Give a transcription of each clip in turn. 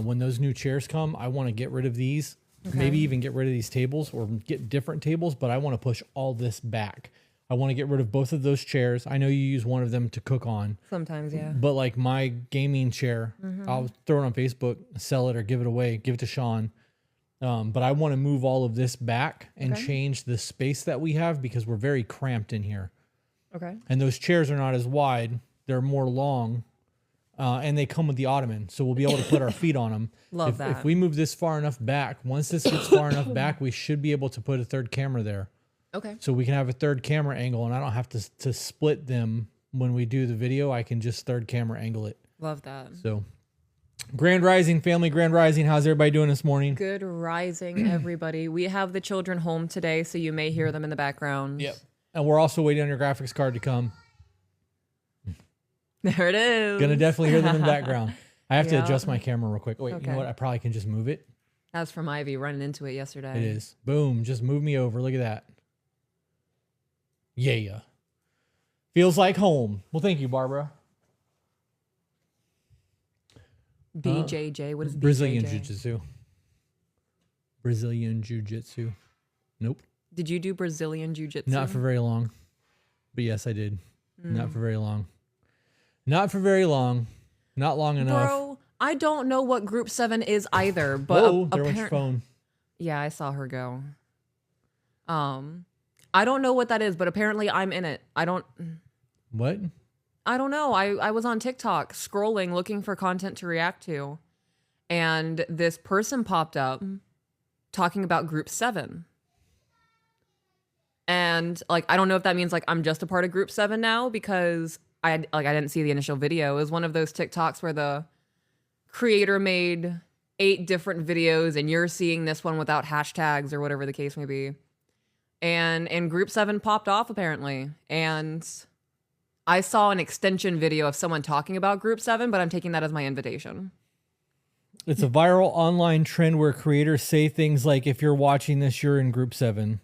when those new chairs come, I want to get rid of these, maybe even get rid of these tables or get different tables, but I want to push all this back. I want to get rid of both of those chairs. I know you use one of them to cook on. Sometimes, yeah. But like my gaming chair, I'll throw it on Facebook, sell it or give it away, give it to Sean. But I want to move all of this back and change the space that we have because we're very cramped in here. Okay. And those chairs are not as wide. They're more long. And they come with the ottoman. So we'll be able to put our feet on them. Love that. If we move this far enough back, once this gets far enough back, we should be able to put a third camera there. Okay. So we can have a third camera angle and I don't have to split them when we do the video. I can just third camera angle it. Love that. So Grand Rising family, Grand Rising. How's everybody doing this morning? Good rising, everybody. We have the children home today, so you may hear them in the background. Yep. And we're also waiting on your graphics card to come. There it is. Gonna definitely hear them in the background. I have to adjust my camera real quick. Wait, you know what? I probably can just move it. That's from Ivy running into it yesterday. It is. Boom. Just move me over. Look at that. Yeah. Feels like home. Well, thank you, Barbara. BJJ. What is Brazilian BJJ? Jiu-Jitsu. Brazilian Jiu-Jitsu. Nope. Did you do Brazilian Jiu-Jitsu? Not for very long. But yes, I did. Not for very long. Not for very long. Not long enough. Bro, I don't know what Group 7 is either, but Whoa, there went your phone. Yeah, I saw her go. I don't know what that is, but apparently I'm in it. What? I don't know. I was on TikTok scrolling, looking for content to react to. And this person popped up talking about Group 7. And like, I don't know if that means like I'm just a part of Group 7 now because I didn't see the initial video. It was one of those TikToks where the creator made 8 different videos and you're seeing this one without hashtags or whatever the case may be. And Group 7 popped off apparently. And I saw an extension video of someone talking about Group 7, but I'm taking that as my invitation. It's a viral online trend where creators say things like, if you're watching this, you're in Group 7.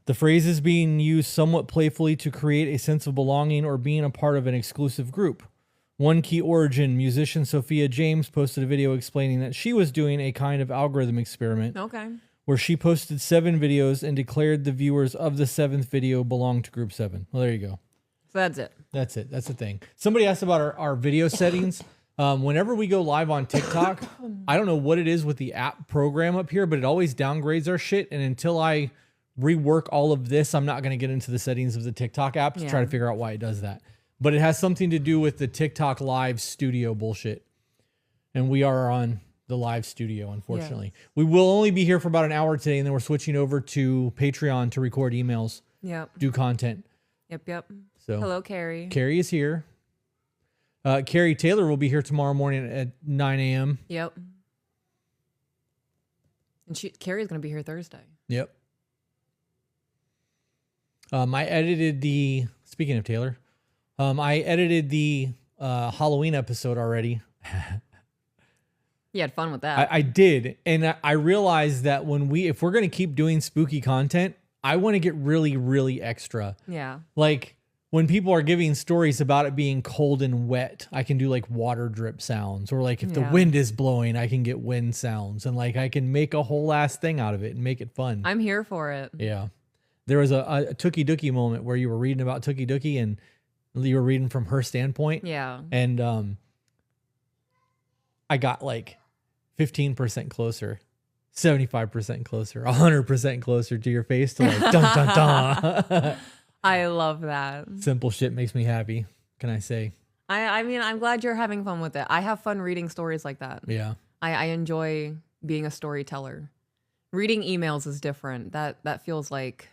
The phrase is being used somewhat playfully to create a sense of belonging or being a part of an exclusive group. One key origin, musician Sophia James posted a video explaining that she was doing a kind of algorithm experiment. Okay. Where she posted 7 videos and declared the viewers of the 7th video belonged to Group 7. Well, there you go. So that's it. That's it. That's the thing. Somebody asked about our video settings. Whenever we go live on TikTok, I don't know what it is with the app program up here, but it always downgrades our shit. And until I rework all of this, I'm not going to get into the settings of the TikTok app to try to figure out why it does that. But it has something to do with the TikTok live studio bullshit. And we are on the live studio, unfortunately. Yes. We will only be here for about an hour today, and then we're switching over to Patreon to record emails. Yep. Do content. Yep. So hello, Carrie. Carrie is here. Carrie Taylor will be here tomorrow morning at 9 a.m. Yep. And Carrie's going to be here Thursday. Yep. I edited speaking of Taylor, I edited the Halloween episode already. You had fun with that. I did. And I realized that if we're going to keep doing spooky content, I want to get really, really extra. Yeah. Like when people are giving stories about it being cold and wet, I can do like water drip sounds, or like if the wind is blowing, I can get wind sounds, and like I can make a whole ass thing out of it and make it fun. I'm here for it. Yeah. There was a Tookie Dookie moment where you were reading about Tookie Dookie and you were reading from her standpoint. Yeah. And I got like 15% closer, 75% closer, 100% closer to your face to like dun dun dun. I love that. Simple shit makes me happy. Can I say? I mean, I'm glad you're having fun with it. I have fun reading stories like that. Yeah. I enjoy being a storyteller. Reading emails is different. That feels like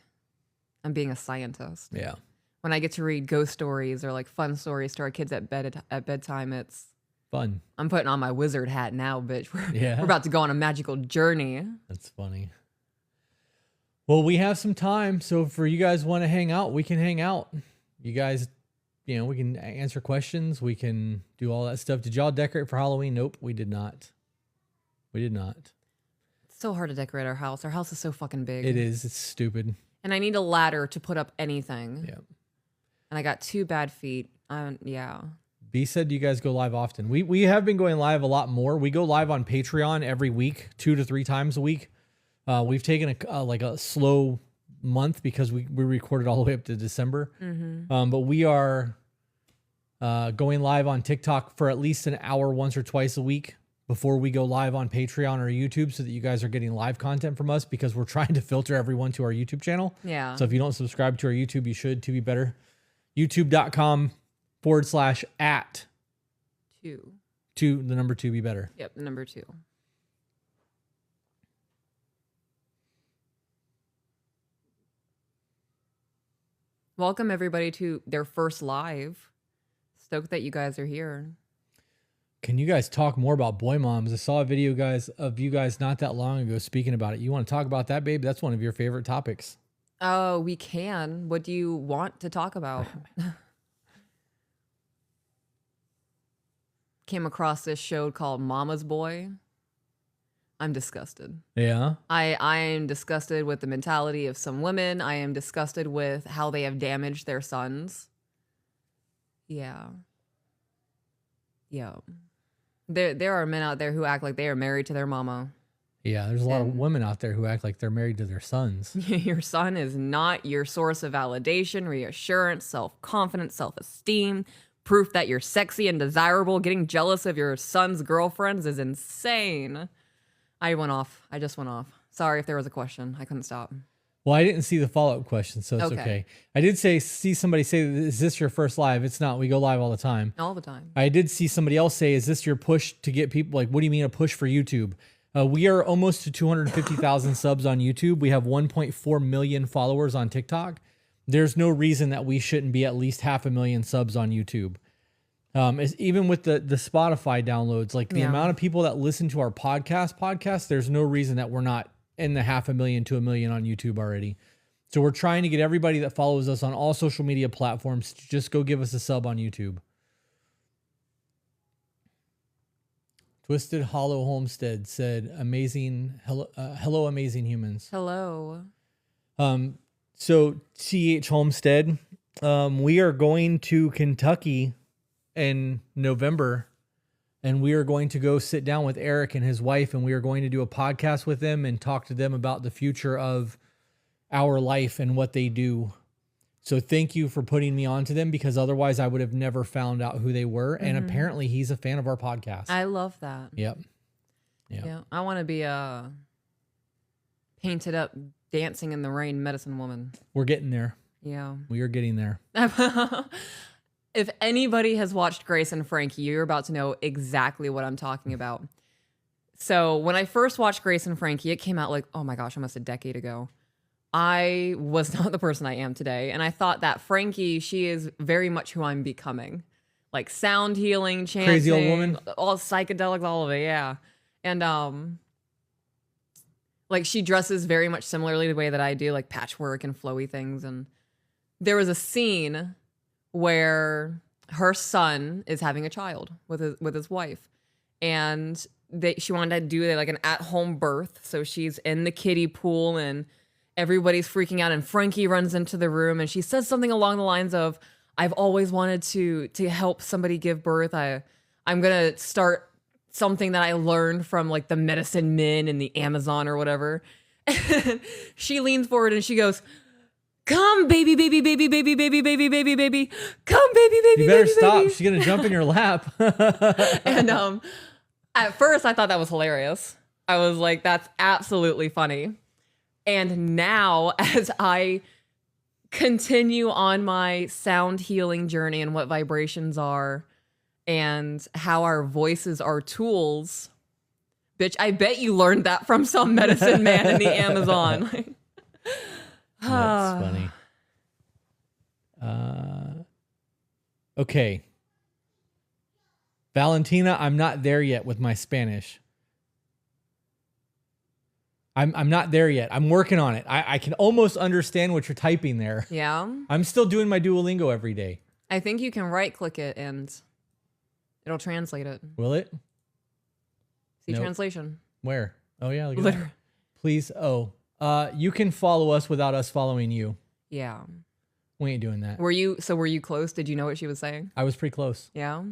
I'm being a scientist. Yeah. When I get to read ghost stories or like fun stories to our kids at bedtime, it's fun. I'm putting on my wizard hat now, bitch. We're about to go on a magical journey. That's funny. Well, we have some time, so for you guys want to hang out, we can hang out. You guys, we can answer questions. We can do all that stuff. Did y'all decorate for Halloween? Nope, we did not. We did not. It's so hard to decorate our house. Our house is so fucking big. It is. It's stupid. And I need a ladder to put up anything. Yeah. And I got 2 bad feet. Yeah. B said you guys go live often. We have been going live a lot more. We go live on Patreon every week, 2 to 3 times a week. We've taken a slow month because we recorded all the way up to December. But we are going live on TikTok for at least an hour once or twice a week before we go live on Patreon or YouTube, so that you guys are getting live content from us, because we're trying to filter everyone to our YouTube channel. Yeah. So if you don't subscribe to our YouTube, you should, to be better. YouTube.com/at 2. the number 2 be better. Yep, the number 2. Welcome everybody to their first live. Stoked that you guys are here. Can you guys talk more about boy moms? I saw a video of you guys not that long ago speaking about it. You want to talk about that, babe? That's one of your favorite topics. Oh, we can. What do you want to talk about? Came across this show called Mama's Boy. I'm disgusted. Yeah. I am disgusted with the mentality of some women. I am disgusted with how they have damaged their sons. Yeah. Yeah. There are men out there who act like they are married to their mama. Yeah, there's a lot of women out there who act like they're married to their sons. Your son is not your source of validation, reassurance, self-confidence, self-esteem, proof that you're sexy and desirable. Getting jealous of your son's girlfriends is insane. I just went off. Sorry if there was a question. I couldn't stop. Well, I didn't see the follow-up question, so it's okay. I did see somebody say, is this your first live? It's not. We go live all the time. All the time. I did see somebody else say, is this your push to get people, like, what do you mean a push for YouTube? We are almost to 250,000 subs on YouTube. We have 1.4 million followers on TikTok. There's no reason that we shouldn't be at least 500,000 subs on YouTube. Even with the Spotify downloads, like the amount of people that listen to our podcast, there's no reason that we're not in the 500,000 to 1 million on YouTube already. So we're trying to get everybody that follows us on all social media platforms to just go give us a sub on YouTube. Twisted Hollow Homestead said, "Amazing, hello, amazing humans." Hello. So TH Homestead, we are going to Kentucky in November, and we are going to go sit down with Eric and his wife, and we are going to do a podcast with them and talk to them about the future of our life and what they do. So thank you for putting me on to them, because otherwise I would have never found out who they were. And apparently he's a fan of our podcast. I love that. Yep. Yeah. I want to be a painted up, dancing in the rain medicine woman. We're getting there. Yeah. We are getting there. If anybody has watched Grace and Frankie, you're about to know exactly what I'm talking about. So when I first watched Grace and Frankie, it came out like, oh my gosh, almost a decade ago. I was not the person I am today. And I thought that Frankie, she is very much who I'm becoming. Like sound healing, chanting. Crazy old woman. All psychedelics, all of it, yeah. And like she dresses very much similarly the way that I do, like patchwork and flowy things. And there was a scene where her son is having a child with his wife. And she wanted to do like an at-home birth. So she's in the kiddie pool and everybody's freaking out, and Frankie runs into the room and she says something along the lines of, I've always wanted to help somebody give birth. I'm going to start something that I learned from like the medicine men in the Amazon or whatever. And she leans forward and she goes, come baby, baby, baby, baby, baby, baby, baby, baby, come baby, baby, you better baby, stop. baby. She's going to jump in your lap. And at first I thought that was hilarious. I was like, that's absolutely funny. And now, as I continue on my sound healing journey and what vibrations are and how our voices are tools, bitch, I bet you learned that from some medicine man in the Amazon. That's funny. Okay. Valentina, I'm not there yet with my Spanish. I'm not there yet. I'm working on it. I can almost understand what you're typing there. Yeah. I'm still doing my Duolingo every day. I think you can right click it and it'll translate it. Will it? See Nope. Translation. Where? Oh yeah, look at Literally. that. Please. Oh, you can follow us without us following you. Yeah. We ain't doing that. Were you close? Did you know what she was saying? I was pretty close. Yeah.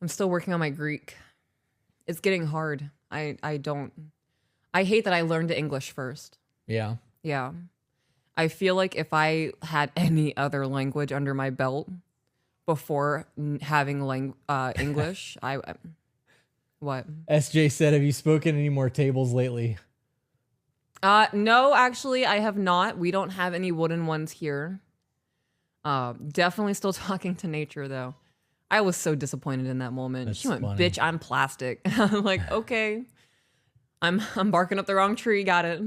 I'm still working on my Greek. It's getting hard. I hate that I learned English first. Yeah. Yeah. I feel like if I had any other language under my belt before having English, what? SJ said, have you spoken any more tables lately? No, actually, I have not. We don't have any wooden ones here. Definitely still talking to nature though. I was so disappointed in that moment. That's She went, funny. "Bitch, I'm plastic." I'm like, "Okay, I'm barking up the wrong tree." Got it.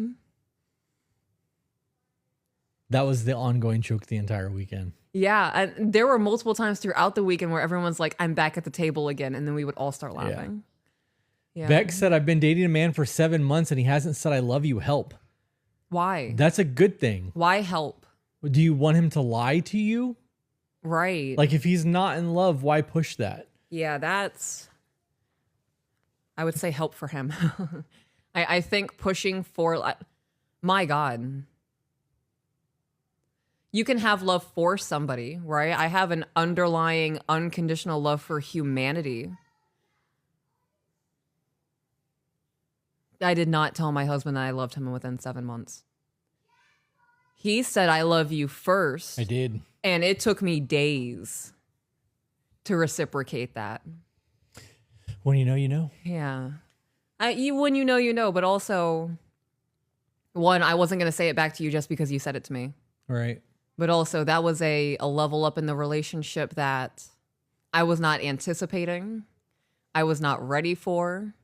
That was the ongoing joke the entire weekend. Yeah, and there were multiple times throughout the weekend where everyone's like, "I'm back at the table again," and then we would all start laughing. Yeah. Beck said, I've been dating a man for 7 months and he hasn't said I love you. Help. Why? That's a good thing. Why help? Do you want him to lie to you? Right. Like if he's not in love, why push that? Yeah, that's, I would say help for him. I think pushing for, my God. You can have love for somebody, right? I have an underlying unconditional love for humanity. I did not tell my husband that I loved him within 7 months. He said, I love you first. I did. And it took me days to reciprocate that. When you know, you know. Yeah. When you know, but also, one, I wasn't going to say it back to you just because you said it to me. Right. But also, that was a level up in the relationship that I was not anticipating. I was not ready for.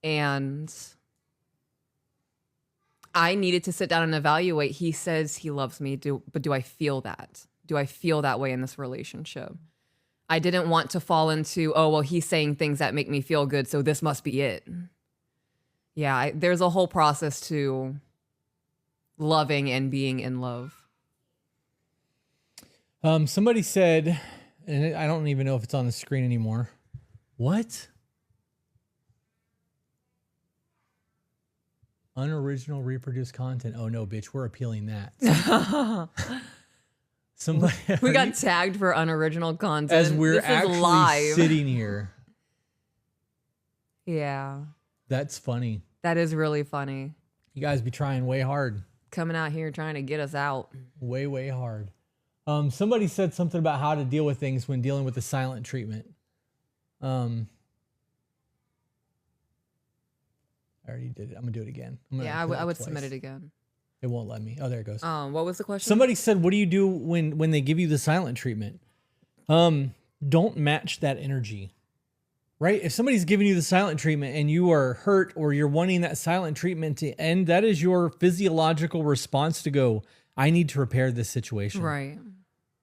And I needed to sit down and evaluate. He says he loves me, but do I feel that? Do I feel that way in this relationship? I didn't want to fall into, oh, well, he's saying things that make me feel good, so this must be it. Yeah, there's a whole process to loving and being in love. Somebody said, and I don't even know if it's on the screen anymore. What? Unoriginal reproduced content. Oh no, bitch, we're appealing that. Somebody We got tagged for unoriginal content. as we're This is actually live. sitting here. Yeah, That's funny. that is really funny. You guys be trying way hard. Coming out here trying to get us out. Way, way hard. Somebody said something about how to deal with things when dealing with the silent treatment. I already did it. I'm gonna do it again. Yeah, I would submit it again. It won't let me. Oh, there it goes. What was the question? Somebody said, "What do you do when they give you the silent treatment?" Don't match that energy, right? If somebody's giving you the silent treatment and you are hurt or you're wanting that silent treatment to end, that is your physiological response to go, "I need to repair this situation." Right.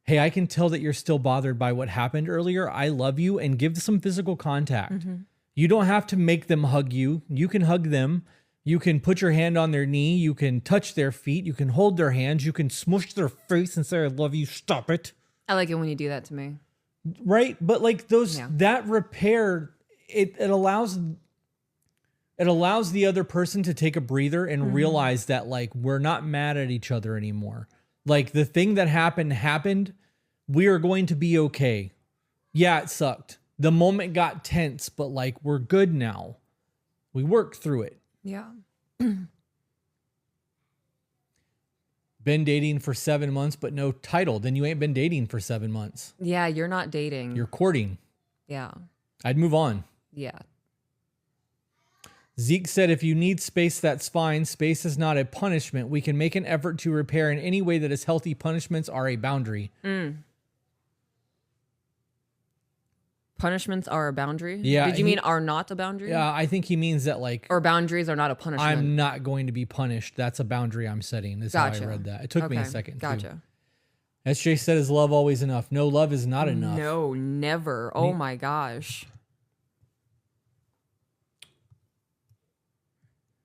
Hey, I can tell that you're still bothered by what happened earlier. I love you, and give some physical contact. Mm-hmm. You don't have to make them hug you. You can hug them. You can put your hand on their knee. You can touch their feet. You can hold their hands. You can smush their face and say, "I love you. Stop it." I like it when you do that to me. Right? But like those, Yeah. that repair, it allows the other person to take a breather and realize that like we're not mad at each other anymore. Like the thing that happened. We are going to be okay. Yeah, it sucked. The moment got tense, but like we're good now. We worked through it. Yeah. Been dating for 7 months, but no title. Then you ain't been dating for 7 months. Yeah, you're not dating. You're courting. Yeah. I'd move on. Yeah. Zeke said, if you need space, that's fine. Space is not a punishment. We can make an effort to repair in any way that is healthy. Punishments are a boundary. Punishments are a boundary? Yeah, Did you mean are not a boundary? Yeah, I think he means that like, Or boundaries are not a punishment? I'm not going to be punished. That's a boundary I'm setting. Is Gotcha. how I read that. It took me a Okay, second. Gotcha. Too. SJ said, is love always enough? No, love is not enough. No, never. Oh my gosh.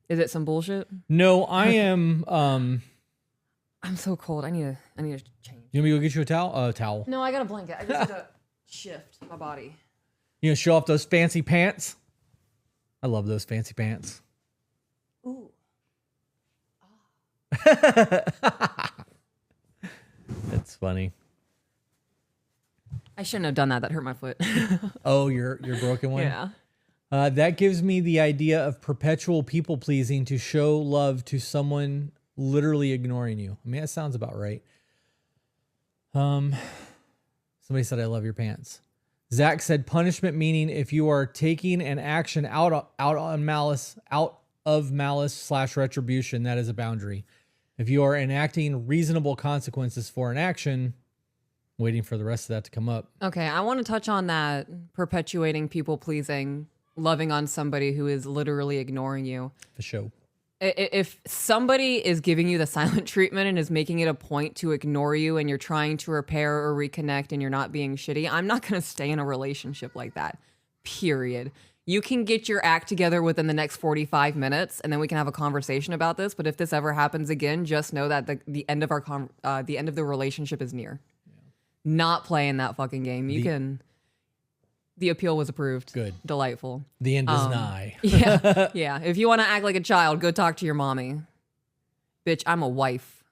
Is it some bullshit? No, I am. I'm so cold. I need to change. You want me to go get you a towel? Towel. No, I got a blanket. I just need to shift my body. You know, show off those fancy pants. I love those fancy pants. Ooh. That's funny. I shouldn't have done that. That hurt my foot. Oh, your broken one? Yeah. That gives me the idea of perpetual people pleasing to show love to someone literally ignoring you. I mean, that sounds about right. Somebody said, I love your pants. Zach said punishment, meaning if you are taking an action out of malice/retribution, that is a boundary. If you are enacting reasonable consequences for an action, waiting for the rest of that to come up. Okay, I want to touch on that perpetuating people pleasing, loving on somebody who is literally ignoring you. The show. If somebody is giving you the silent treatment and is making it a point to ignore you and you're trying to repair or reconnect and you're not being shitty, I'm not going to stay in a relationship like that, period. You can get your act together within the next 45 minutes and then we can have a conversation about this. But if this ever happens again, just know that the end of the end of the relationship is near. Yeah. Not playing that fucking game. The appeal was approved. Good. Delightful. The end is nigh. Yeah. Yeah. If you want to act like a child, go talk to your mommy. Bitch, I'm a wife.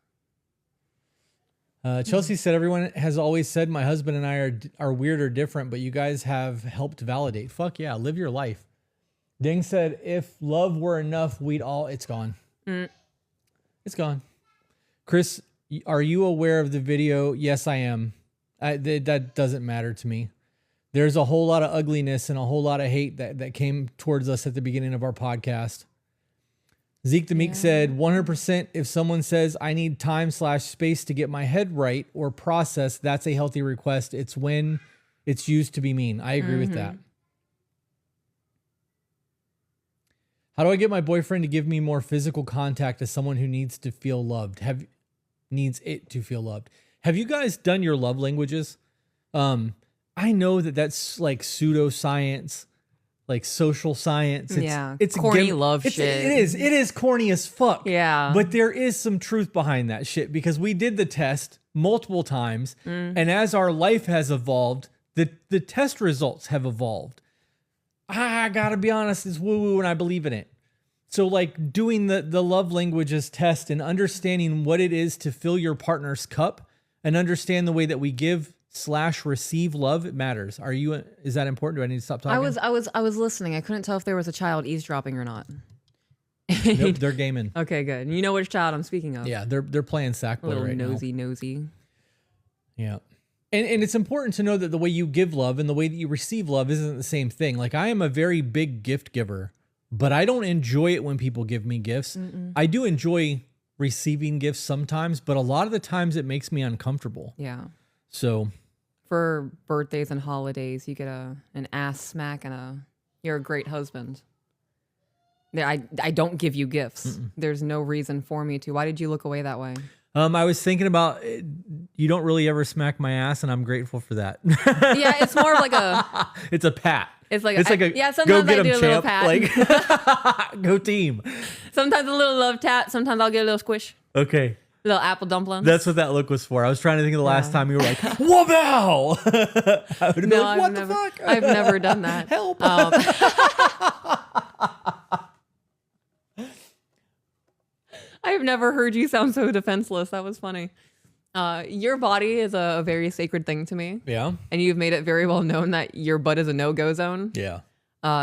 Chelsea said, everyone has always said my husband and I are weird or different, but you guys have helped validate. Fuck yeah. Live your life. Ding said, if love were enough, it's gone. It's gone. Chris, are you aware of the video? Yes, I am. That doesn't matter to me. There's a whole lot of ugliness and a whole lot of hate that came towards us at the beginning of our podcast. Zeke the Meek said, 100% if someone says, I need time/space to get my head right or process, that's a healthy request. It's when it's used to be mean. I agree with that. How do I get my boyfriend to give me more physical contact as someone who needs to feel loved? Needs it to feel loved. Have you guys done your love languages? I know that's like pseudoscience, like social science. It's corny love shit. It is corny as fuck. Yeah. But there is some truth behind that shit because we did the test multiple times. And as our life has evolved, the test results have evolved. I gotta be honest, it's woo-woo and I believe in it. So like doing the love languages test and understanding what it is to fill your partner's cup and understand the way that we give/receive love, it matters. Is that important? Do I need to stop talking? I was listening. I couldn't tell if there was a child eavesdropping or not. Nope, they're gaming. Okay, good. You know which child I'm speaking of. Yeah, they're playing Sackboy right now. Nosy. Yeah. And it's important to know that the way you give love and the way that you receive love isn't the same thing. Like I am a very big gift giver, but I don't enjoy it when people give me gifts. I do enjoy receiving gifts sometimes, but a lot of the times it makes me uncomfortable. Yeah. So for birthdays and holidays, you get an ass smack and you're a great husband. I don't give you gifts. There's no reason for me to. Why did you look away that way? I was thinking about you don't really ever smack my ass, and I'm grateful for that. Yeah, it's more of like a. It's a pat. It's like a sometimes go get I do a little champ. pat. Like go team. Sometimes a little love tap. Sometimes I'll get a little squish. Okay. Little apple dumpling. That's what that look was for. I was trying to think of the last time you were like, "Whoa!" I would have been like, "What the fuck?" I've never done that. Help. I've never heard you sound so defenseless. That was funny. Your body is a very sacred thing to me. Yeah. And you've made it very well known that your butt is a no-go zone. Yeah.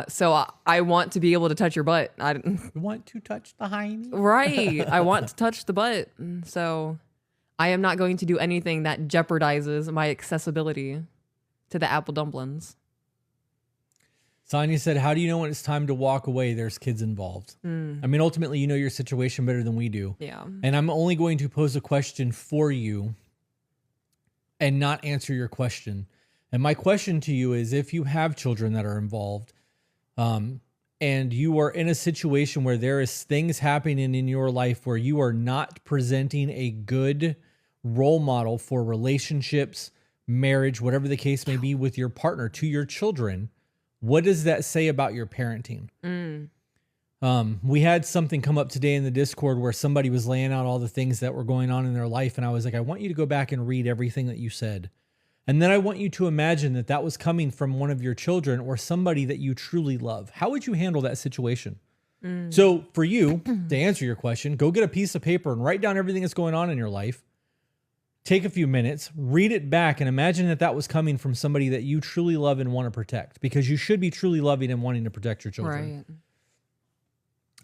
So I want to be able to touch your butt. You want to touch the hiney? Right. I want to touch the butt. So I am not going to do anything that jeopardizes my accessibility to the apple dumplings. Sonia said, how do you know when it's time to walk away? There's kids involved. I mean, ultimately, you know your situation better than we do. Yeah. And I'm only going to pose a question for you and not answer your question. And my question to you is, if you have children that are involved, and you are in a situation where there is things happening in your life where you are not presenting a good role model for relationships, marriage, whatever the case may be with your partner to your children, what does that say about your parenting? We had something come up today in the Discord where somebody was laying out all the things that were going on in their life. And I was like, I want you to go back and read everything that you said. And then I want you to imagine that that was coming from one of your children or somebody that you truly love. How would you handle that situation? So for you, to answer your question, go get a piece of paper and write down everything that's going on in your life. take a few minutes, read it back, and imagine that that was coming from somebody that you truly love and want to protect, because you should be truly loving and wanting to protect your children. Right.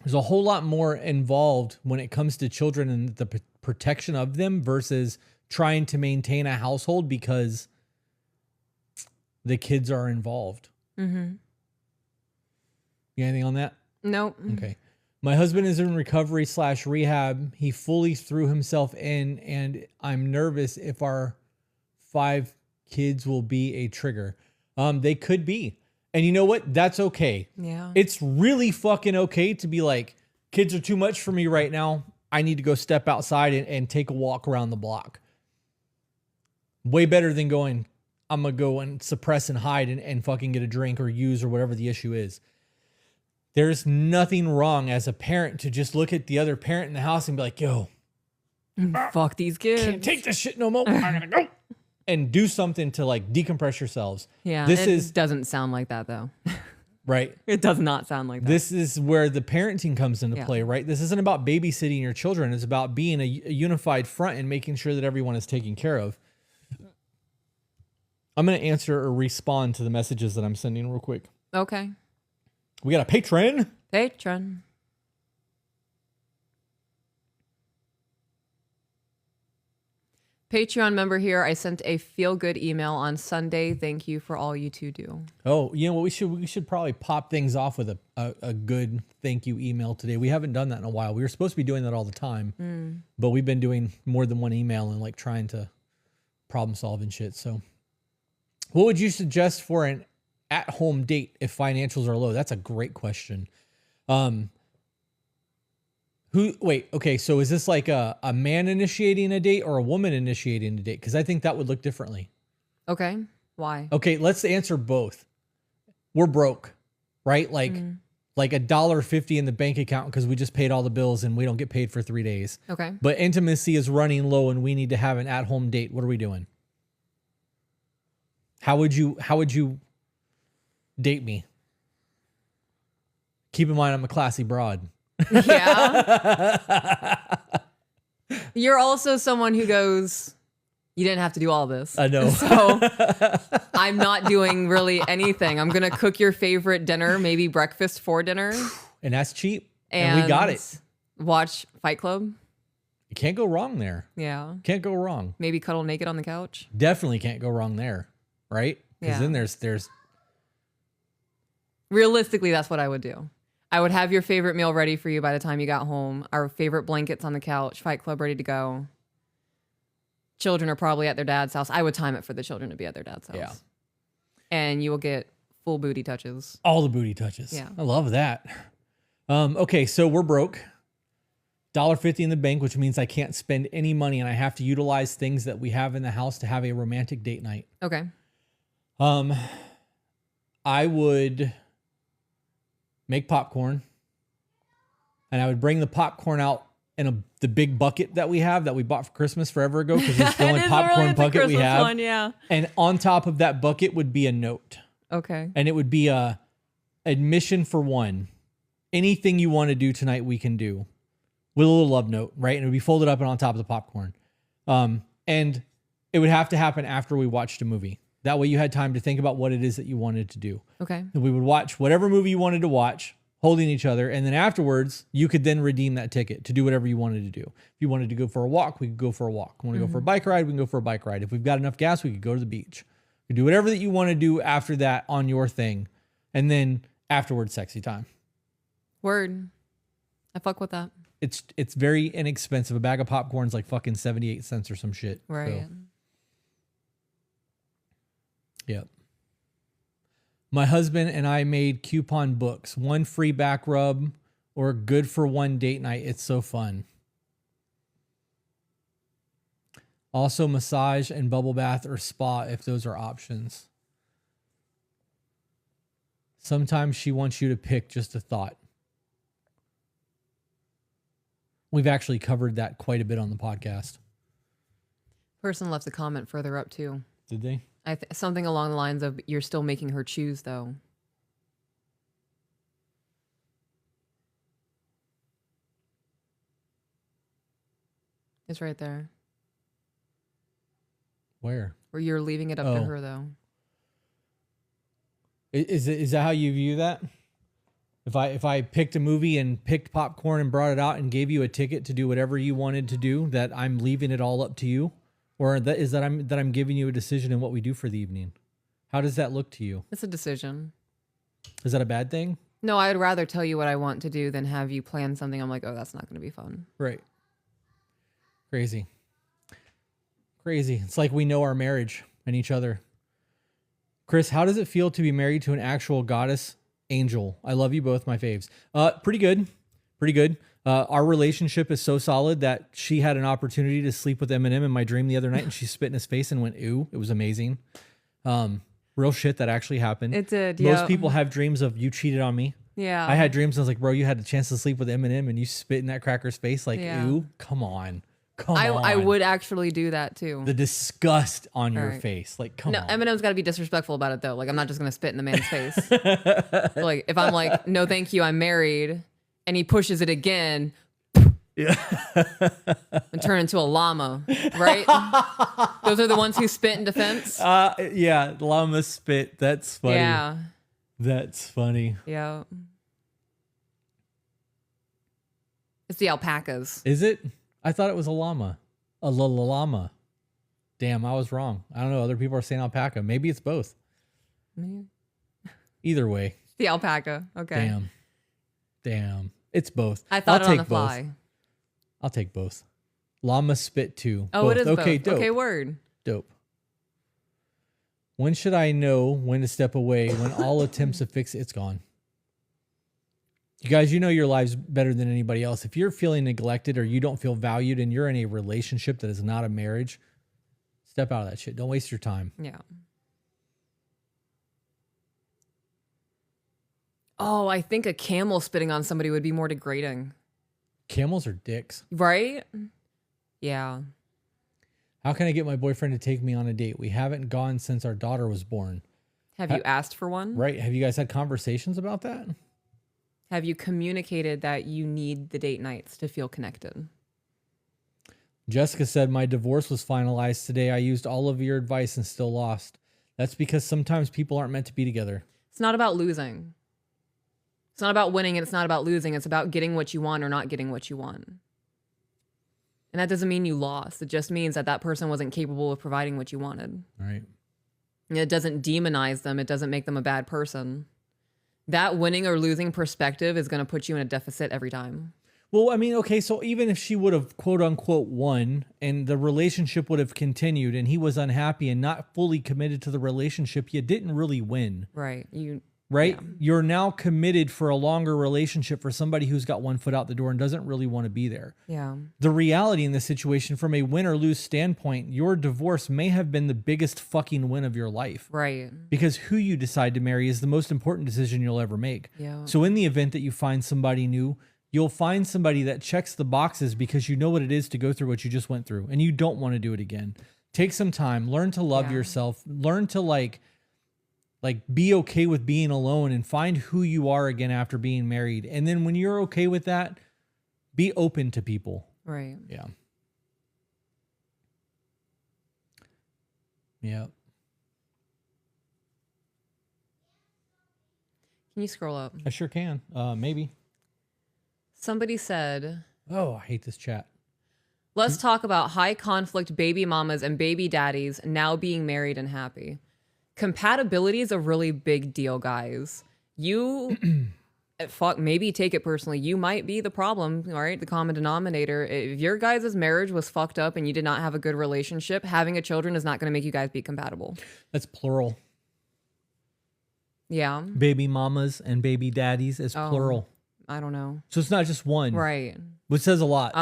There's a whole lot more involved when it comes to children and the protection of them versus trying to maintain a household because the kids are involved. Mm-hmm. You got anything on that? Nope. Okay. My husband is in recovery / rehab. He fully threw himself in, and I'm nervous if our 5 kids will be a trigger. They could be. And you know what? That's okay. Yeah. It's really fucking okay to be like, kids are too much for me right now. I need to go step outside and take a walk around the block. Way better than going, I'm going to go and suppress and hide and fucking get a drink or use or whatever the issue is. There's nothing wrong as a parent to just look at the other parent in the house and be like, yo, fuck these kids. can't take this shit no more. I'm going to go. And do something to like decompress yourselves. Yeah. This it doesn't sound like that though. right. It does not sound like that. This is where the parenting comes into Yeah. play, right? This isn't about babysitting your children. It's about being a unified front and making sure that everyone is taken care of. I'm going to answer or respond to the messages that I'm sending real quick. Okay. We got a patron. Patron. Patreon member here. I sent a feel good email on Sunday. Thank you for all you two do. Oh, you know what? We should probably pop things off with a good thank you email today. We haven't done that in a while. We were supposed to be doing that all the time, but we've been doing more than one email and like trying to problem solve and shit. So what would you suggest for an at-home date if financials are low? That's a great question. Okay, so is this like a man initiating a date or a woman initiating a date? Because I think that would look differently. Okay. Why? Okay, let's answer both. We're broke, right? Like $1.50 in the bank account because we just paid all the bills and we don't get paid for 3 days. Okay. But intimacy is running low and we need to have an at-home date. What are we doing? How would you date me? Keep in mind I'm a classy broad. Yeah. You're also someone who goes, you didn't have to do all this. I know. So I'm not doing really anything. I'm going to cook your favorite dinner, maybe breakfast for dinner. And that's cheap. And we got it. Watch Fight Club. You can't go wrong there. Yeah. Can't go wrong. Maybe cuddle naked on the couch. Definitely can't go wrong there. Right? Because Yeah. then there's Realistically, that's what I would do. I would have your favorite meal ready for you by the time you got home. Our favorite blankets on the couch, Fight Club ready to go. Children are probably at their dad's house. I would time it for the children to be at their dad's house. Yeah. And you will get full booty touches. all the booty touches. Yeah. I love that. Okay, so we're broke. $1.50 in the bank, which means I can't spend any money and I have to utilize things that we have in the house to have a romantic date night. Okay. I would make popcorn and I would bring the popcorn out in the big bucket that we have that we bought for Christmas forever ago because it's the only popcorn bucket we have. One, yeah. And on top of that bucket would be a note. Okay. And it would be a admission for one. Anything you want to do tonight, we can do. With a little love note, right? And it would be folded up and on top of the popcorn. And it would have to happen after we watched a movie. That way you had time to think about what it is that you wanted to do. Okay. And we would watch whatever movie you wanted to watch, holding each other. And then afterwards, you could then redeem that ticket to do whatever you wanted to do. If you wanted to go for a walk, we could go for a walk. Want to go for a bike ride, we can go for a bike ride. If we've got enough gas, we could go to the beach. We could do whatever that you want to do after that on your thing. And then afterwards, sexy time. Word. I fuck with that. It's very inexpensive. A bag of popcorn's like fucking 78 cents or some shit. Right. So, yep. My husband and I made coupon books. One free back rub or good for one date night. It's so fun. Also massage and bubble bath or spa if those are options. Sometimes she wants you to pick, just a thought. We've actually covered that quite a bit on the podcast. Person left a comment further up too. Did they? Something along the lines of, you're still making her choose though. It's right there. Where? Or you're leaving it up to Oh. her though? Is that how you view that? If I picked a movie and picked popcorn and brought it out and gave you a ticket to do whatever you wanted to do, that I'm leaving it all up to you, or that I'm giving you a decision in what we do for the evening? How does that look to you? It's a decision. Is that a bad thing? No, I'd rather tell you what I want to do than have you plan something. I'm like, oh, that's not going to be fun. Right. Crazy. Crazy. It's like we know our marriage and each other. Chris, how does it feel to be married to an actual goddess angel? I love you both, my faves. Pretty good. Pretty good. Our relationship is so solid that she had an opportunity to sleep with Eminem in my dream the other night, and she spit in his face and went, "Ew." It was amazing. Real shit that actually happened. It did. Most people have dreams of you cheated on me. Yeah. I had dreams. I was like, bro, you had a chance to sleep with Eminem and you spit in that cracker's face. Like, Yeah. ew, come on. Come on. I would actually do that too. The disgust on your Right. face. Like, come No, on. Eminem's got to be disrespectful about it though. Like, I'm not just gonna spit in the man's face. Like, if I'm like, no, thank you, I'm married, and he pushes it again, Yeah. and turn into a llama, right? Those are the ones who spit in defense. Yeah, llama spit. That's funny. Yeah, That's funny. yeah. It's the alpacas. Is it? I thought it was a llama. A llama. Damn, I was wrong. I don't know. Other people are saying alpaca. Maybe it's both. Mhm. Either way. The alpaca. Okay. Damn. It's both. I thought I'll it on take the fly. both. I'll take both. Llama spit too. Oh, both. it is Okay, both. dope. Okay, word. Dope. When should I know when to step away? When all attempts to fix it's gone. You guys, you know your lives better than anybody else. If you're feeling neglected or you don't feel valued and you're in a relationship that is not a marriage, step out of that shit. Don't waste your time. Yeah. Oh, I think a camel spitting on somebody would be more degrading. Camels are dicks. Right? Yeah. How can I get my boyfriend to take me on a date? We haven't gone since our daughter was born. Have you asked for one? Right? Have you guys had conversations about that? Have you communicated that you need the date nights to feel connected? Jessica said, my divorce was finalized today. I used all of your advice and still lost. That's because sometimes people aren't meant to be together. It's not about losing. It's not about winning and it's not about losing. It's about getting what you want or not getting what you want. And that doesn't mean you lost. It just means that that person wasn't capable of providing what you wanted. All right. And it doesn't demonize them. It doesn't make them a bad person. That winning or losing perspective is going to put you in a deficit every time. Well, I mean, okay, so even if she would have quote unquote won and the relationship would have continued and he was unhappy and not fully committed to the relationship, you didn't really win, Right. right? Yeah. You're now committed for a longer relationship for somebody who's got one foot out the door and doesn't really want to be there. Yeah. The reality in this situation, from a win or lose standpoint, your divorce may have been the biggest fucking win of your life. Right. Because who you decide to marry is the most important decision you'll ever make. Yeah. So in the event that you find somebody new, you'll find somebody that checks the boxes because you know what it is to go through what you just went through and you don't want to do it again. Take some time, learn to love Yeah. yourself, learn to like be okay with being alone and find who you are again after being married. And then when you're okay with that, be open to people. Right. Yeah. Yeah. Can you scroll up? I sure can. Maybe. Somebody said, Oh, I hate this chat. let's talk about high conflict baby mamas and baby daddies now being married and happy. Compatibility is a really big deal, guys. You, maybe take it personally. You might be the problem, all right? The common denominator. If your guys' marriage was fucked up and you did not have a good relationship, having a children is not going to make you guys be compatible. That's plural. Yeah. Baby mamas and baby daddies is Oh. plural. I don't know. So it's not just one, Right. which says a lot.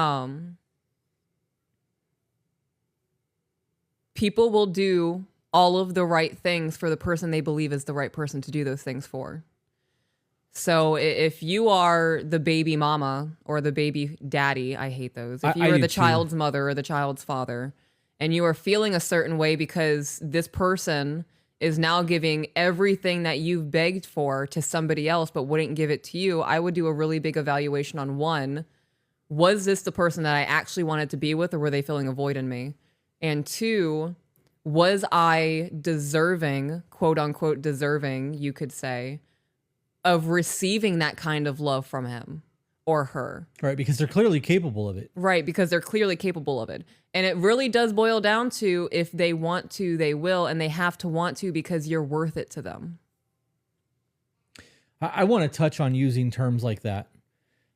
People will do all of the right things for the person they believe is the right person to do those things for. So if you are the baby mama or the baby daddy, I hate those. If you I are do the too. child's mother or the child's father, and you are feeling a certain way because this person is now giving everything that you've begged for to somebody else but wouldn't give it to you, I would do a really big evaluation on one, was this the person that I actually wanted to be with, or were they filling a void in me? And two, Was I deserving, quote unquote, deserving, you could say, of receiving that kind of love from him or her? Right, because they're clearly capable of it. Right, because they're clearly capable of it. And it really does boil down to if they want to, they will, and they have to want to because you're worth it to them. I want to touch on using terms like that.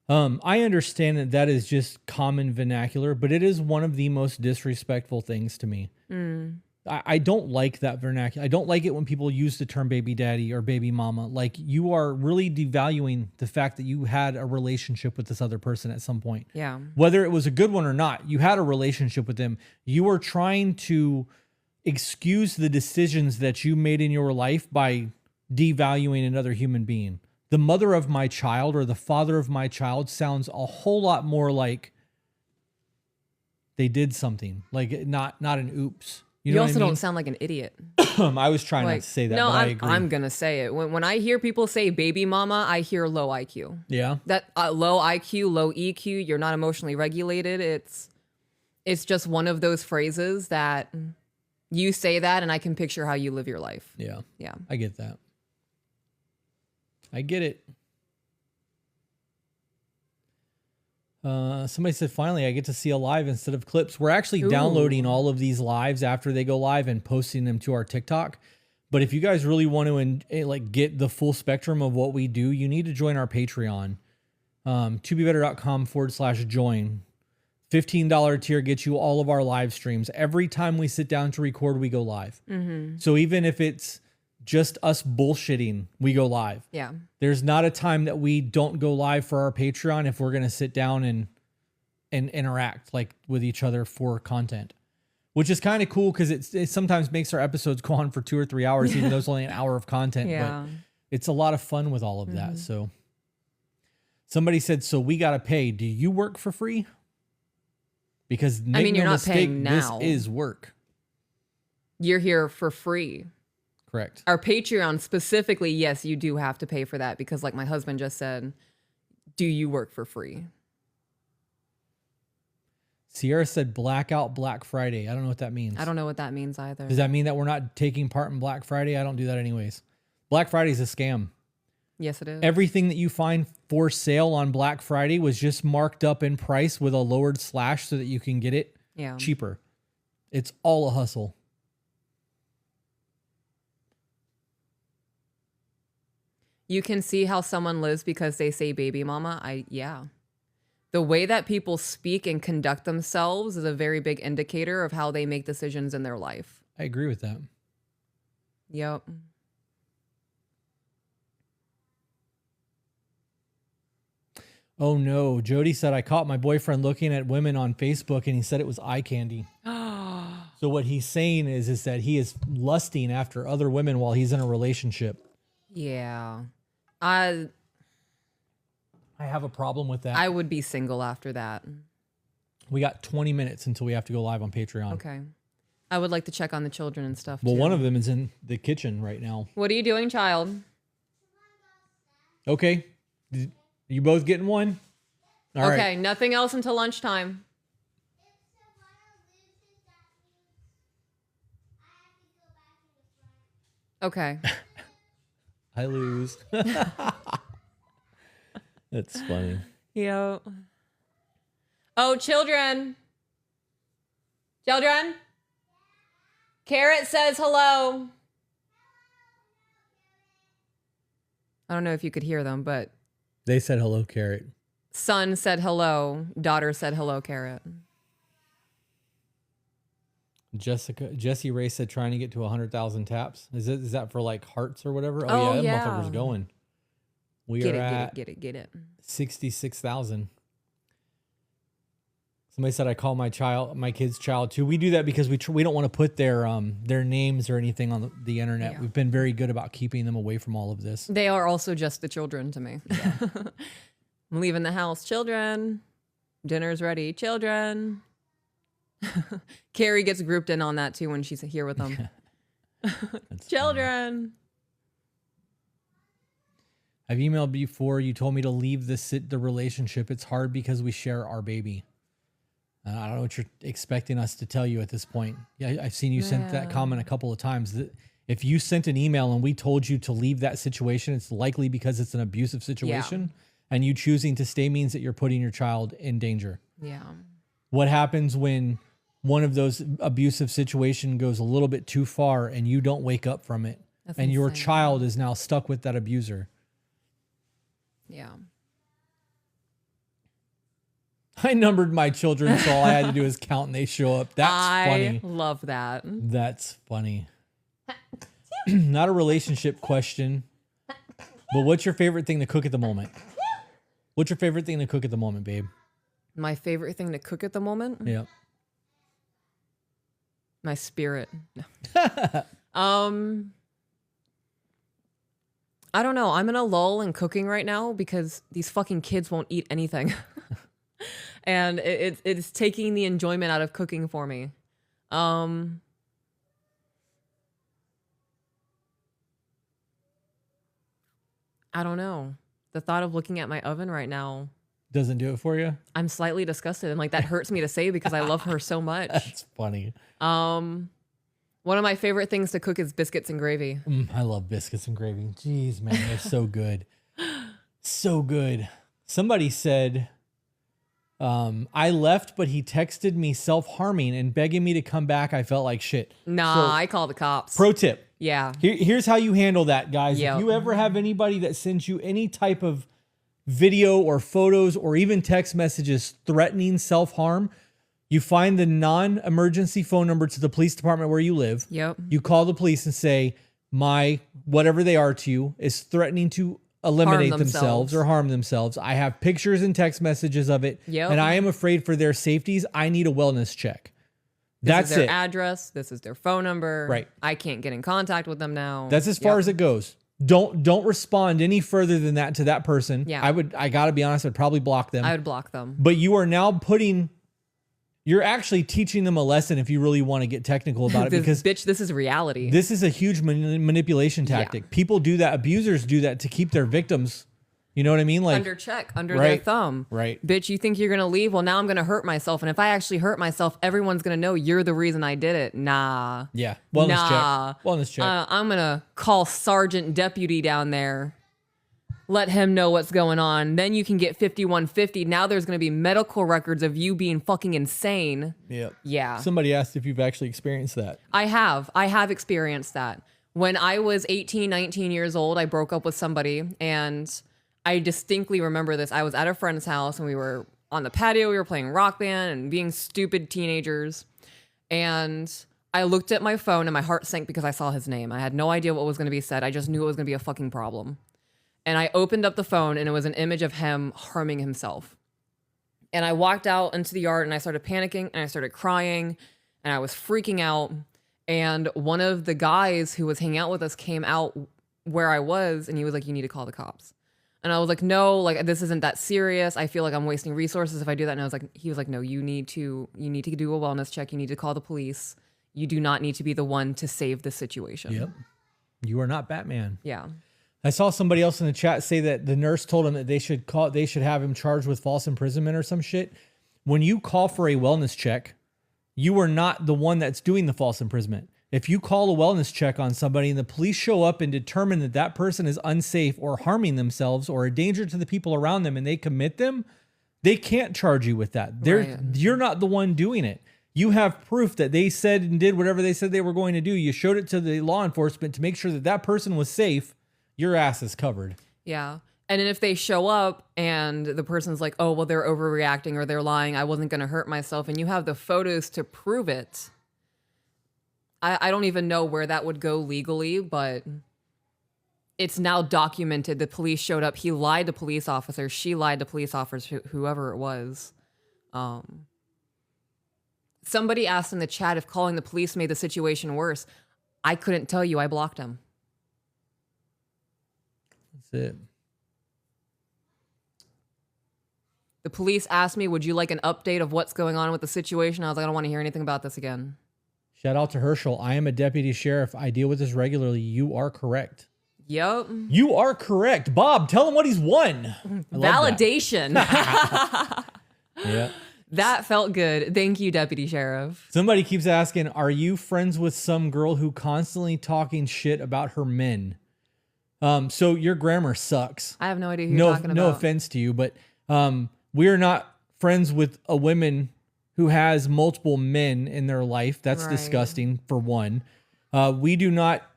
I understand that that is just common vernacular, but it is one of the most disrespectful things to me. I don't like that vernacular. I don't like it when people use the term baby daddy or baby mama. Like, you are really devaluing the fact that you had a relationship with this other person at some point. Yeah. Whether it was a good one or not, you had a relationship with them. You are trying to excuse the decisions that you made in your life by devaluing another human being. The mother of my child or the father of my child sounds a whole lot more like they did something, like not an oops. You know what also I mean? don't sound like an idiot. I was trying not to say that, no, but I agree. I'm gonna say it. When I hear people say baby mama, I hear low IQ. Yeah. That low IQ, low EQ. You're not emotionally regulated. It's just one of those phrases that you say that, and I can picture how you live your life. Yeah. Yeah. I get that. I get it. Somebody said, finally, I get to see a live instead of clips. We're actually downloading all of these lives after they go live and posting them to our TikTok. But if you guys really want to like get the full spectrum of what we do, you need to join our Patreon. tobebetter.com/join. $15 tier gets you all of our live streams. Every time we sit down to record, we go live. So even if it's just us bullshitting, we go live. Yeah. There's not a time that we don't go live for our Patreon if we're going to sit down and interact like with each other for content, which is kind of cool because it sometimes makes our episodes go on for 2 or 3 hours, even though it's only an hour of content. Yeah. But it's a lot of fun with all of that. So somebody said, so we got to pay. Do you work for free? Because make you're no not mistake, paying now. this is work. You're here for free. Correct. Our Patreon specifically, yes, you do have to pay for that because, like my husband just said, do you work for free? Sierra said blackout Black Friday. I don't know what that means. I don't know what that means either. Does that mean that we're not taking part in Black Friday? I don't do that anyways. Black Friday is a scam. Yes, it is. Everything that you find for sale on Black Friday was just marked up in price with a lowered slash so that you can get it cheaper. It's all a hustle. You can see how someone lives because they say baby mama. Yeah. The way that people speak and conduct themselves is a very big indicator of how they make decisions in their life. I agree with that. Yep. Oh no. Jody said, I caught my boyfriend looking at women on Facebook and he said it was eye candy. So what he's saying is that he is lusting after other women while he's in a relationship. Yeah. I have a problem with that. I would be single after that. We got 20 minutes until we have to go live on Patreon. Okay. I would like to check on the children and stuff Well, too. one of them is in the kitchen right now. What are you doing, child? Okay. You both getting one? All right. Okay, nothing else until lunchtime. Okay. I lose. That's funny. Yep. Oh, children. Children. Carrot says hello. I don't know if you could hear them, but They said hello, Carrot. son said hello. Daughter said hello, Carrot. Jesse Ray said trying to get to 100,000 taps. Is that for like hearts or whatever? Oh, that yeah. motherfucker's going. We Get are it, at get it. 66,000. Somebody said I call my kid's child too. We do that because we don't want to put their names or anything on the internet. Yeah. We've been very good about keeping them away from all of this. They are also just the children to me. I'm leaving the house. Children. Dinner's ready. Children. Carrie gets grouped in on that too when she's here with them. That's Children. I've emailed before. You told me to leave the relationship. It's hard because we share our baby. I don't know what you're expecting us to tell you at this point. Yeah, I've seen you sent that comment a couple of times. That if you sent an email and we told you to leave that situation, it's likely because it's an abusive situation, and you choosing to stay means that you're putting your child in danger. Yeah. What happens when one of those abusive situation goes a little bit too far and you don't wake up from it, and your child is now stuck with that abuser? Yeah. I numbered my children, so all I had to do is count and they show up. That's funny. I love that. That's funny. Not a relationship question, but what's your favorite thing to cook at the moment? What's your favorite thing to cook at the moment, babe? My favorite thing to cook at the moment? Yeah. My spirit. I don't know. I'm in a lull in cooking right now because these fucking kids won't eat anything. And it's taking the enjoyment out of cooking for me. I don't know. The thought of looking at my oven right now Doesn't do it for you? I'm slightly disgusted, and like that hurts me to say because I love her so much. That's funny. One of my favorite things to cook is biscuits and gravy. I love biscuits and gravy. Jeez, man, they're so good. So good. Somebody said, I left, but he texted me self-harming and begging me to come back. I felt like shit. Nah, I call the cops. Pro tip. Yeah. Here's how you handle that, guys. Yep. If you ever have anybody that sends you any type of video or photos or even text messages threatening self-harm, you find the non-emergency phone number to the police department where you live. Yep. You call the police and say, my whatever they are to you is threatening to eliminate themselves or harm themselves. I have pictures and text messages of it. Yep. And I am afraid for their safeties. I need a wellness check. This is their address. This is their phone number. Right. I can't get in contact with them now. That's as far as it goes. Don't respond any further than that to that person. Yeah. I gotta be honest, I'd probably block them. I would block them. But you are now you're actually teaching them a lesson if you really want to get technical about it, because bitch, this is reality. this is a huge manipulation tactic. Yeah. People do that. Abusers do that to keep their victims. You know what I mean? Like under check, under their thumb. Right. Bitch, you think you're going to leave? Well, now I'm going to hurt myself. And if I actually hurt myself, everyone's going to know you're the reason I did it. Nah. Yeah. Wellness check. Wellness check. I'm going to call Sergeant Deputy down there. Let him know what's going on. Then you can get 5150. Now there's going to be medical records of you being fucking insane. Yep. Yeah. Somebody asked if you've actually experienced that. I have experienced that. When I was 18, 19 years old, I broke up with somebody, and I distinctly remember this. I was at a friend's house and we were on the patio. We were playing Rock Band and being stupid teenagers. And I looked at my phone and my heart sank because I saw his name. I had no idea what was going to be said. I just knew it was going to be a fucking problem. And I opened up the phone and it was an image of him harming himself. And I walked out into the yard and I started panicking and I started crying and I was freaking out. And one of the guys who was hanging out with us came out where I was and he was like, you need to call the cops. And I was like, no, like this isn't that serious. I feel like I'm wasting resources if I do that. And he was like, no, you need to do a wellness check. You need to call the police. You do not need to be the one to save the situation. Yep. You are not Batman. Yeah. I saw somebody else in the chat say that the nurse told him that they should have him charged with false imprisonment or some shit. When you call for a wellness check, you are not the one that's doing the false imprisonment. If you call a wellness check on somebody and the police show up and determine that that person is unsafe or harming themselves or a danger to the people around them and they commit them, they can't charge you with that. Right. You're not the one doing it. You have proof that they said and did whatever they said they were going to do. You showed it to the law enforcement to make sure that that person was safe. Your ass is covered. Yeah. And then if they show up and the person's like, oh, well, they're overreacting or they're lying, I wasn't going to hurt myself, and you have the photos to prove it, I don't even know where that would go legally, but it's now documented. The police showed up. He lied to police officers. She lied to police officers, whoever it was. Somebody asked in the chat if calling the police made the situation worse. I couldn't tell you. I blocked him. That's it. The police asked me, would you like an update of what's going on with the situation? I was like, I don't want to hear anything about this again. Shout out to Herschel. I am a deputy sheriff. I deal with this regularly. You are correct. Yep. You are correct. Bob, tell him what he's won. Validation. Yeah. That felt good. Thank you, Deputy Sheriff. Somebody keeps asking, are you friends with some girl who constantly talking shit about her men? So your grammar sucks. I have no idea who you're talking about. No offense to you, but we are not friends with a woman who has multiple men in their life. That's Right. disgusting, for one. We do not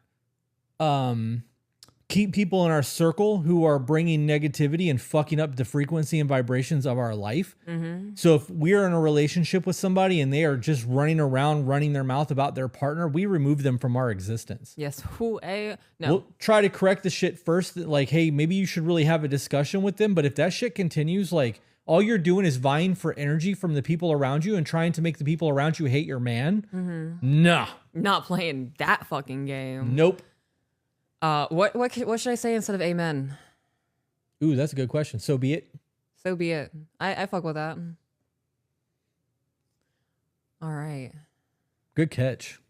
keep people in our circle who are bringing negativity and fucking up the frequency and vibrations of our life. Mm-hmm. So if we are in a relationship with somebody and they are just running around, running their mouth about their partner, we remove them from our existence. Yes. No. We'll try to correct the shit first. Like, hey, maybe you should really have a discussion with them. But if that shit continues, like, all you're doing is vying for energy from the people around you and trying to make the people around you hate your man. Mm-hmm. Nah. Not playing that fucking game. Nope. What should I say instead of amen? Ooh, that's a good question. So be it. So be it. I fuck with that. All right. Good catch.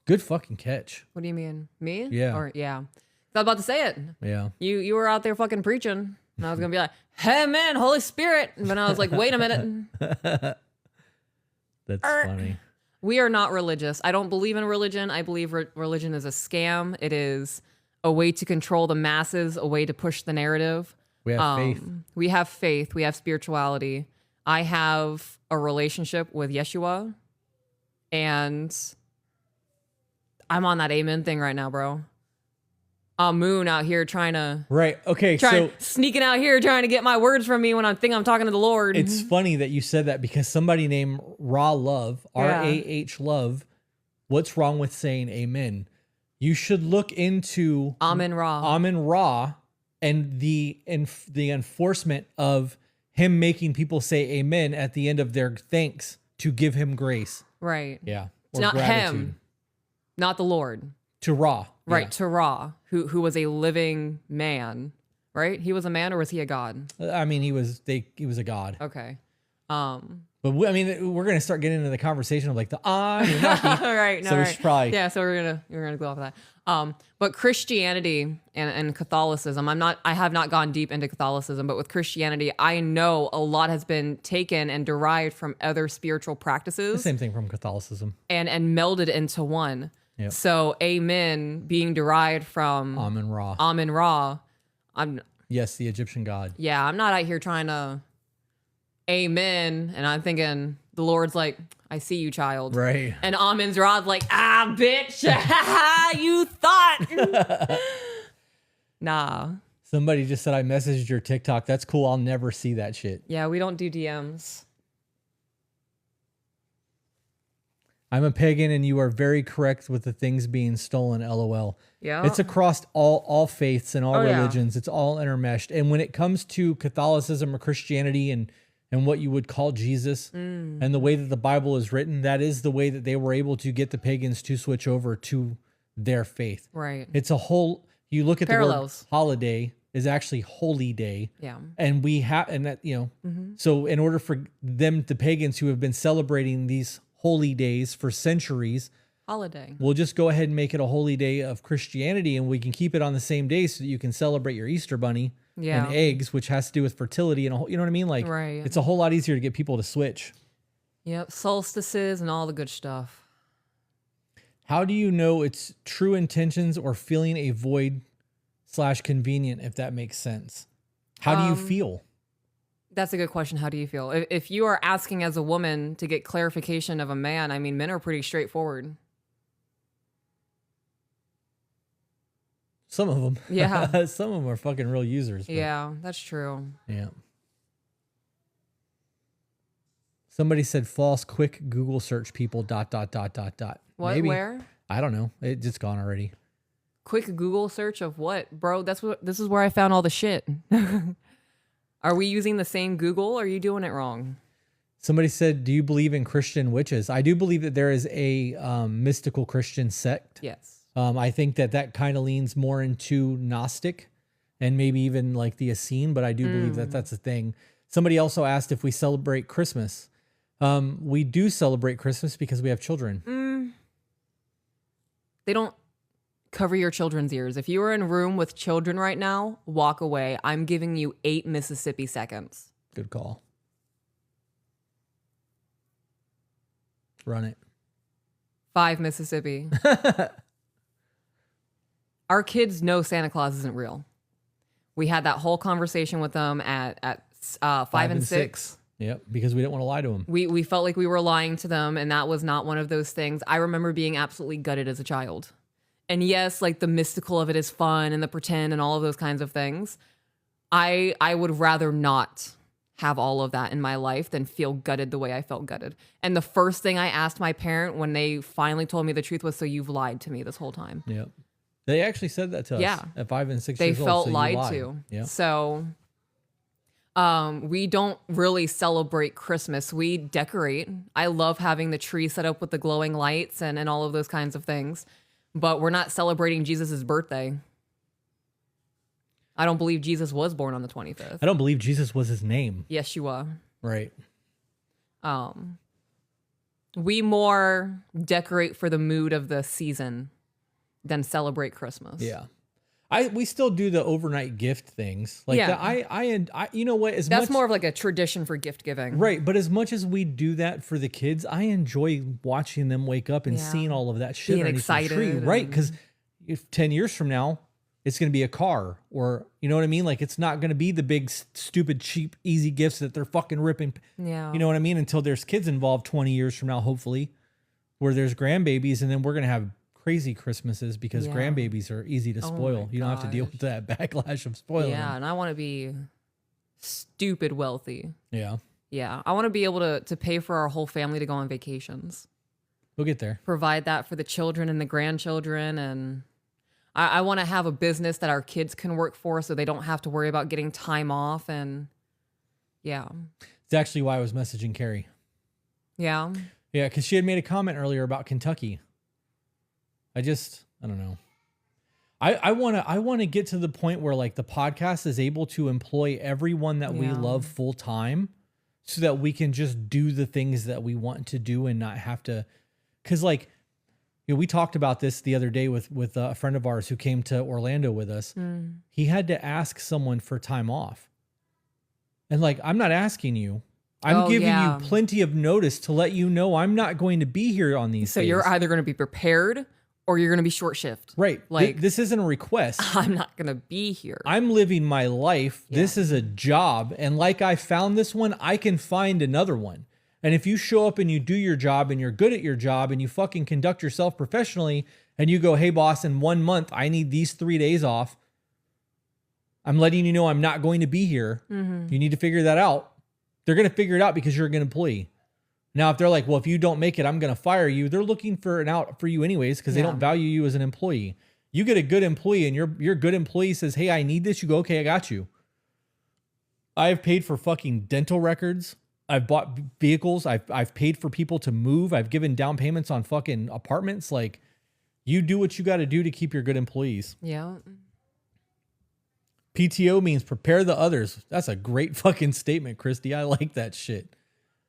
Good fucking catch. What do you mean? Me? Yeah. Or yeah. I was about to say it. Yeah. You were out there fucking preaching. And I was gonna be like, hey man, Holy Spirit. And then I was like, wait a minute. That's funny. We are not religious. I don't believe in religion. I believe religion is a scam. It is a way to control the masses, a way to push the narrative. We have faith. We have faith. We have spirituality. I have a relationship with Yeshua. And I'm on that amen thing right now, bro. Moon out here trying to Right. Okay. sneaking out here trying to get my words from me when I'm talking to the Lord. It's funny that you said that because somebody named Raw Love, R-A-H Love, what's wrong with saying amen? You should look into Amen Ra. Amen Ra and the enforcement of him making people say amen at the end of their thanks to give him grace. Right. Yeah. It's not him, not the Lord. To Ra. Right, Yeah. to Ra, who was a living man, right? He was a man or was he a god? I mean, he was a god. Okay. But we're going to start getting into the conversation of like the Anunnaki. All right, no, So we right. should probably Yeah, so we're gonna go off of that. But Christianity and Catholicism, I have not gone deep into Catholicism, but with Christianity, I know a lot has been taken and derived from other spiritual the practices same thing from Catholicism. and melded into one. Yep. So amen being derived from Amen Ra. Amen Ra. Yes, the Egyptian god. Yeah, I'm not out here trying to amen. And I'm thinking the Lord's like, I see you, child. Right. And Amen's Rod's like, bitch, you thought. Nah. Somebody just said I messaged your TikTok. That's cool. I'll never see that shit. Yeah, we don't do DMs. I'm a pagan and you are very correct with the things being stolen, LOL. Yeah. It's across all faiths and all Oh, yeah. religions. It's all intermeshed. And when it comes to Catholicism or Christianity and what you would call Jesus and the way that the Bible is written, that is the way that they were able to get the pagans to switch over to their faith. Right. It's a whole, you look at Parallels. the word holiday is actually holy day. Yeah. And we have, and that, so in order for them, the pagans who have been celebrating these holy days for centuries, Holiday. we'll just go ahead and make it a holy day of Christianity and we can keep it on the same day so that you can celebrate your Easter bunny Yeah. and eggs, which has to do with fertility and a whole, you know what I mean? Like, Right. it's a whole lot easier to get people to switch. Yep. Solstices and all the good stuff. How do you know it's true intentions or feeling a void / convenient, if that makes sense? How do you feel? That's a good question. How do you feel? If you are asking as a woman to get clarification of a man, I mean, men are pretty straightforward. Some of them. Yeah. Some of them are fucking real users. But Yeah, that's true. yeah. Somebody said false, quick Google search people, .. What? Maybe. Where? I don't know. It's just gone already. Quick Google search of what? Bro, this is where I found all the shit. Are we using the same Google or are you doing it wrong? Somebody said, do you believe in Christian witches? I do believe that there is a mystical Christian sect. Yes. I think that kind of leans more into Gnostic and maybe even like the Essene, but I do believe that that's a thing. Somebody also asked if we celebrate Christmas. We do celebrate Christmas because we have children. They don't cover your children's ears. If you are in a room with children right now, walk away. I'm giving you 8 Mississippi seconds. Good call. Run it. 5 Mississippi. Our kids know Santa Claus isn't real. We had that whole conversation with them at 5 and 6. Yep, because we didn't want to lie to them. We felt like we were lying to them, and that was not one of those things. I remember being absolutely gutted as a child. And yes, like the mystical of it is fun and the pretend and all of those kinds of things. I would rather not have all of that in my life than feel gutted the way I felt gutted. And the first thing I asked my parent when they finally told me the truth was, so you've lied to me this whole time. Yep. They actually said that to us at 5 and 6 they years old. felt so lied to. Yep. So we don't really celebrate Christmas. We decorate. I love having the tree set up with the glowing lights and all of those kinds of things. But we're not celebrating Jesus's birthday. I don't believe Jesus was born on the 25th. I don't believe Jesus was his name. Yeshua. Right. We more decorate for the mood of the season than celebrate Christmas. Yeah. We still do the overnight gift things. Like Yeah. I you know what, That's more of like a tradition for gift giving. Right, but as much as we do that for the kids, I enjoy watching them wake up and Yeah. seeing all of that shit Being underneath the tree. excited Right, and- because if 10 years from now, it's going to be a car, or you know what I mean? Like, it's not going to be the big, stupid, cheap, easy gifts that they're fucking ripping. Yeah. You know what I mean? Until there's kids involved 20 years from now, hopefully, where there's grandbabies, and then we're going to have crazy Christmases because Yeah. grandbabies are easy to spoil. my You don't have to deal gosh. with that backlash of spoiling Yeah, them. and I want to be stupid wealthy. Yeah, Yeah, I want to be able to pay for our whole family to go on vacations. we'll get there. Provide that for the children and the grandchildren, and I want to have a business that our kids can work for so they don't have to worry about getting time off. And yeah. It's actually why I was messaging Carrie. Yeah. Yeah, because she had made a comment earlier about Kentucky. I don't know. I want to get to the point where like the podcast is able to employ everyone that we Yeah. love full time, so that we can just do the things that we want to do and not have to. Because like, you know, we talked about this the other day with a friend of ours who came to Orlando with us. He had to ask someone for time off, and like, I'm not asking you. I'm Oh, giving yeah. you plenty of notice to let you know I'm not going to be here on these So days. you're either going to be prepared or you're going to be short shift. Right. Like- This isn't a request. I'm not going to be here. I'm living my life. This is a job. And like I found this one, I can find another one. And if you show up and you do your job and you're good at your job and you fucking conduct yourself professionally and you go, hey, boss, in 1 month, I need these 3 days off. I'm letting you know I'm not going to be here. You need to figure that out. They're going to figure it out because you're a good employee. Now, if they're like, well, if you don't make it, I'm going to fire you. They're looking for an out for you anyways because they Yeah. don't value you as an employee. You get a good employee and your good employee says, hey, I need this. You go, okay, I got you. I have paid for fucking dental records. I've bought vehicles. I've paid for people to move. I've given down payments on fucking apartments. Like, you do what you got to do to keep your good employees. Yeah. PTO means prepare the others. That's a great fucking statement, Christy. I like that shit.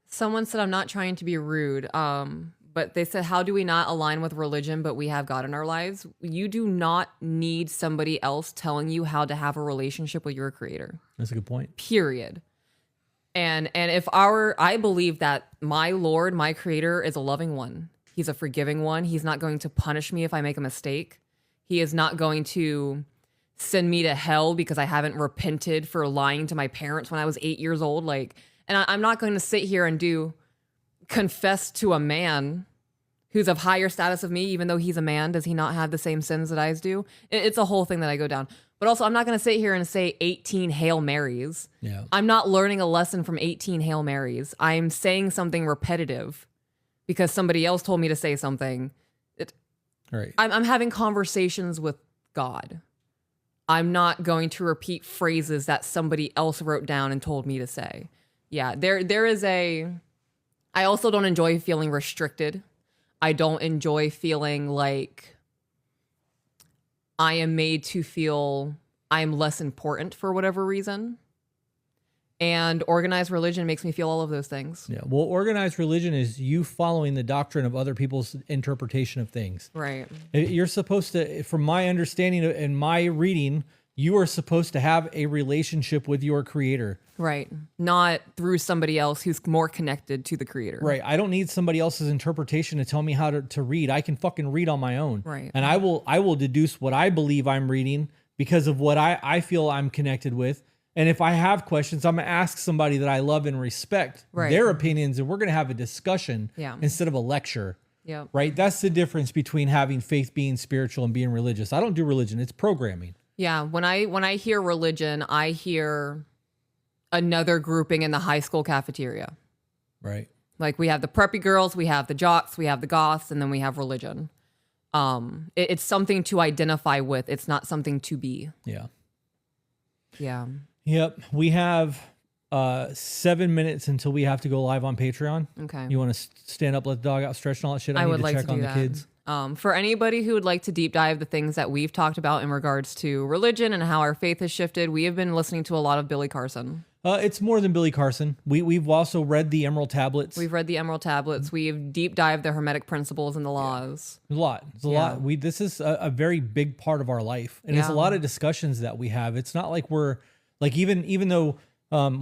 Someone said, I'm not trying to be rude, but they said, how do we not align with religion, but we have God in our lives? You do not need somebody else telling you how to have a relationship with your creator, That's a good point. period. And if I believe that my Lord, my creator is a loving one. He's a forgiving one. He's not going to punish me if I make a mistake. He is not going to send me to hell because I haven't repented for lying to my parents when I was 8 years old. Like, and I'm not going to sit here and confess to a man who's of higher status of me, even though he's a man. Does he not have the same sins that I do? It's a whole thing that I go down. But also, I'm not going to sit here and say 18 Hail Marys. Yeah. I'm not learning a lesson from 18 Hail Marys. I'm saying something repetitive because somebody else told me to say something. All right. I'm having conversations with God. I'm not going to repeat phrases that somebody else wrote down and told me to say. Yeah, there is I also don't enjoy feeling restricted. I don't enjoy feeling like I am made to feel I'm less important for whatever reason. And organized religion makes me feel all of those things. Yeah. Well, organized religion is you following the doctrine of other people's interpretation of things. Right. You're supposed to, from my understanding and my reading, You are supposed to have a relationship with your creator. Right. Not through somebody else who's more connected to the creator. Right. I don't need somebody else's interpretation to tell me how to read. I can fucking read on my own. Right. And I will deduce what I believe I'm reading because of what I feel I'm connected with. And if I have questions, I'm going to ask somebody that I love and respect Right. their opinions, and we're going to have a discussion Yeah. instead of a lecture. Yeah. Right. That's the difference between having faith, being spiritual, and being religious. I don't do religion. It's programming. Yeah. When I hear religion, I hear another grouping in the high school cafeteria. Right. Like we have the preppy girls, we have the jocks, we have the goths, and then we have religion. It's something to identify with. It's not something to be. Yeah. Yeah. Yep. We have 7 minutes until we have to go live on Patreon. Okay. You want to stand up, let the dog out, stretch and all that shit? I need would to like check to do on that. the kids. For anybody who would like to deep dive the things that we've talked about in regards to religion and how our faith has shifted, we have been listening to a lot of Billy Carson. It's more than Billy Carson. We've also read the Emerald Tablets. We've read the Emerald Tablets. We've deep dived the Hermetic principles and the laws. A lot. It's a lot. This is a very big part of our life, and it's a Yeah. lot of discussions that we have. It's not like we're like even though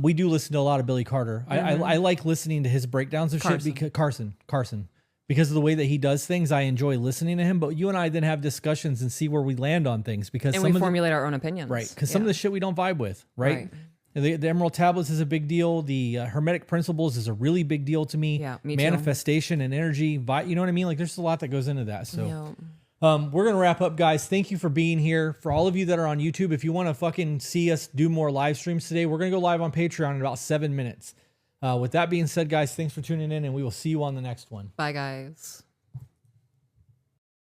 we do listen to a lot of Billy Carter. I like listening to his breakdowns of Carson. shit because Carson. Because of the way that he does things, I enjoy listening to him. But you and I then have discussions and see where we land on things because And some we of formulate our own opinions. right because some of the shit we don't vibe with. Right. Right. The Emerald Tablets is a big deal. The Hermetic Principles is a really big deal to me. Yeah, me too. Manifestation and energy, you know what I mean? Like there's a lot that goes into that. So Yeah. we're going to wrap up, guys. Thank you for being here. For all of you that are on YouTube, if you want to fucking see us do more live streams today, we're going to go live on Patreon in about 7 minutes. With that being said, guys, thanks for tuning in, and we will see you on the next one. Bye, guys.